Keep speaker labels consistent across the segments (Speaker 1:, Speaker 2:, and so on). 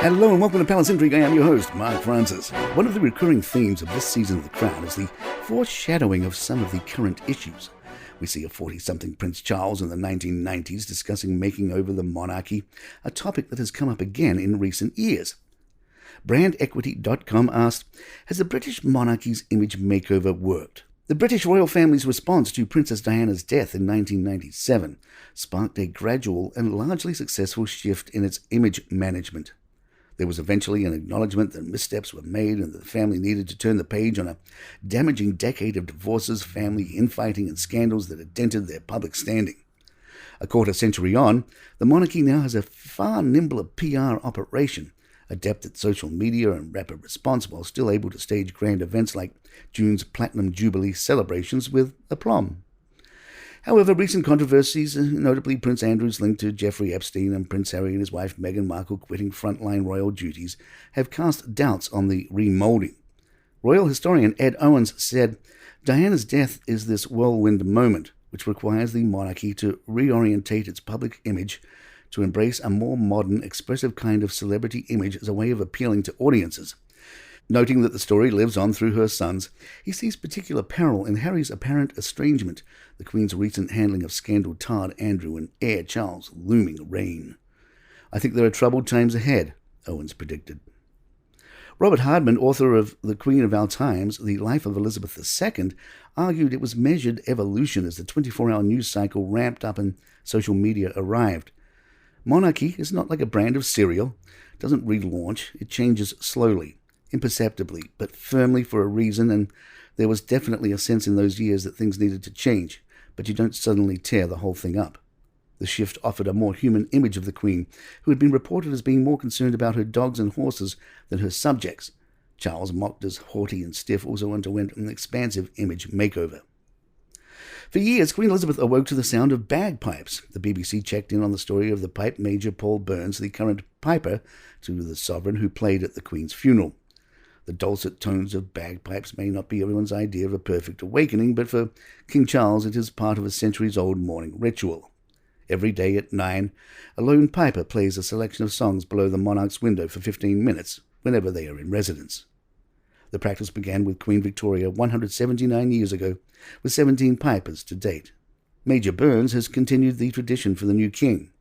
Speaker 1: Hello and welcome to Palace Intrigue. I am your host, Mark Francis. One of the recurring themes of this season of The Crown is the foreshadowing of some of the current issues. We see a 40-something Prince Charles in the 1990s discussing making over the monarchy, a topic that has come up again in recent years. BrandEquity.com asked, has the British monarchy's image makeover worked? The British royal family's response to Princess Diana's death in 1997 sparked a gradual and largely successful shift in its image management. There was eventually an acknowledgement that missteps were made and that the family needed to turn the page on a damaging decade of divorces, family infighting, and scandals that had dented their public standing. A quarter century on, the monarchy now has a far nimbler PR operation, adept at social media and rapid response while still able to stage grand events like June's Platinum Jubilee celebrations with aplomb. However, recent controversies, notably Prince Andrew's link to Jeffrey Epstein and Prince Harry and his wife Meghan Markle quitting frontline royal duties, have cast doubts on the remoulding. Royal historian Ed Owens said, Diana's death is this whirlwind moment, which requires the monarchy to reorientate its public image to embrace a more modern, expressive kind of celebrity image as a way of appealing to audiences. Noting that the story lives on through her sons, he sees particular peril in Harry's apparent estrangement, the Queen's recent handling of scandal-tarred Andrew and heir Charles' looming reign. I think there are troubled times ahead, Owens predicted. Robert Hardman, author of The Queen of Our Times, The Life of Elizabeth II, argued it was measured evolution as the 24-hour news cycle ramped up and social media arrived. Monarchy is not like a brand of cereal. It doesn't relaunch, it changes slowly, imperceptibly, but firmly for a reason, and there was definitely a sense in those years that things needed to change, but you don't suddenly tear the whole thing up. The shift offered a more human image of the Queen, who had been reported as being more concerned about her dogs and horses than her subjects. Charles, mocked as haughty and stiff, also underwent an expansive image makeover. For years, Queen Elizabeth awoke to the sound of bagpipes. The BBC checked in on the story of the pipe major Paul Burns, the current piper to the sovereign who played at the Queen's funeral. The dulcet tones of bagpipes may not be everyone's idea of a perfect awakening, but for King Charles it is part of a centuries-old morning ritual. Every day at 9, a lone piper plays a selection of songs below the monarch's window for 15 minutes, whenever they are in residence. The practice began with Queen Victoria 179 years ago, with 17 pipers to date. Major Burns has continued the tradition for the new king.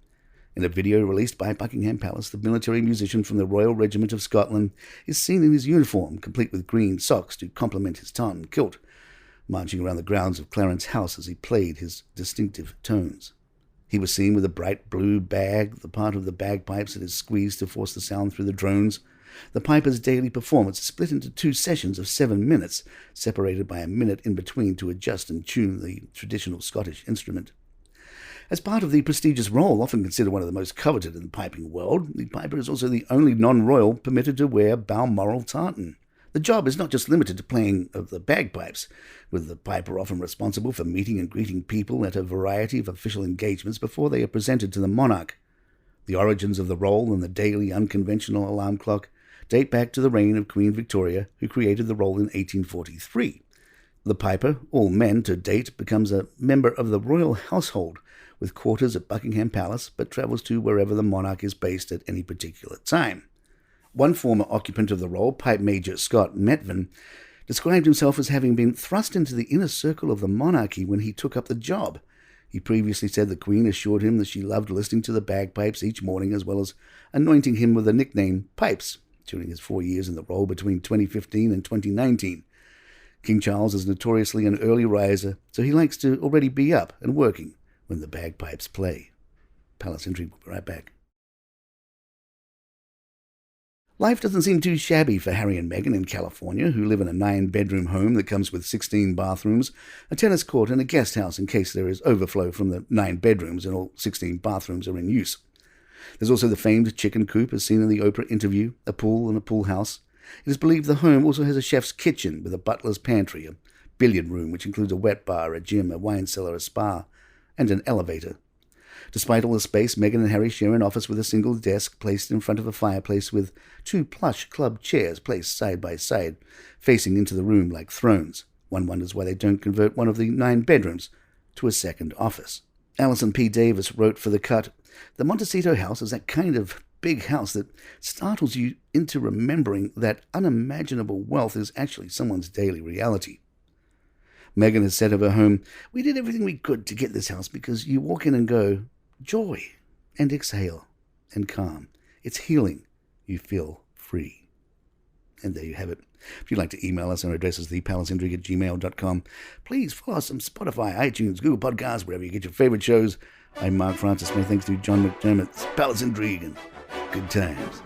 Speaker 1: In a video released by Buckingham Palace, the military musician from the Royal Regiment of Scotland is seen in his uniform, complete with green socks to complement his tartan kilt, marching around the grounds of Clarence House as he played his distinctive tones. He was seen with a bright blue bag, the part of the bagpipes that is squeezed to force the sound through the drones. The piper's daily performance is split into 2 sessions of 7 minutes, separated by a minute in between to adjust and tune the traditional Scottish instrument. As part of the prestigious role, often considered one of the most coveted in the piping world, the piper is also the only non-royal permitted to wear Balmoral tartan. The job is not just limited to playing of the bagpipes, with the piper often responsible for meeting and greeting people at a variety of official engagements before they are presented to the monarch. The origins of the role and the daily unconventional alarm clock date back to the reign of Queen Victoria, who created the role in 1843. The piper, all men to date, becomes a member of the royal household, with quarters at Buckingham Palace, but travels to wherever the monarch is based at any particular time. One former occupant of the role, Pipe Major Scott Metvin, described himself as having been thrust into the inner circle of the monarchy when he took up the job. He previously said the Queen assured him that she loved listening to the bagpipes each morning, as well as anointing him with the nickname Pipes during his 4 years in the role between 2015 and 2019. King Charles is notoriously an early riser, so he likes to already be up and working when the bagpipes play. Palace Intrigue will be right back. Life doesn't seem too shabby for Harry and Meghan in California, who live in a 9-bedroom home that comes with 16 bathrooms, a tennis court and a guest house in case there is overflow from the 9 bedrooms and all 16 bathrooms are in use. There's also the famed chicken coop as seen in the Oprah interview, a pool and a pool house. It is believed the home also has a chef's kitchen with a butler's pantry, a billiard room which includes a wet bar, a gym, a wine cellar, a spa, and an elevator. Despite all the space, Meghan and Harry share an office with a single desk placed in front of a fireplace with 2 plush club chairs placed side by side, facing into the room like thrones. One wonders why they don't convert one of the 9 bedrooms to a second office. Alison P. Davis wrote for The Cut, "The Montecito house is that kind of big house that startles you into remembering that unimaginable wealth is actually someone's daily reality. Megan has said of her home, "We did everything we could to get this house because you walk in and go, joy, and exhale, and calm. It's healing. You feel free." And there you have it. If you'd like to email us, our address is thepalacintrigue@gmail.com. Please follow us on Spotify, iTunes, Google Podcasts, wherever you get your favorite shows. I'm Mark Francis. My thanks to John McDermott's Palace Intrigue, and good times.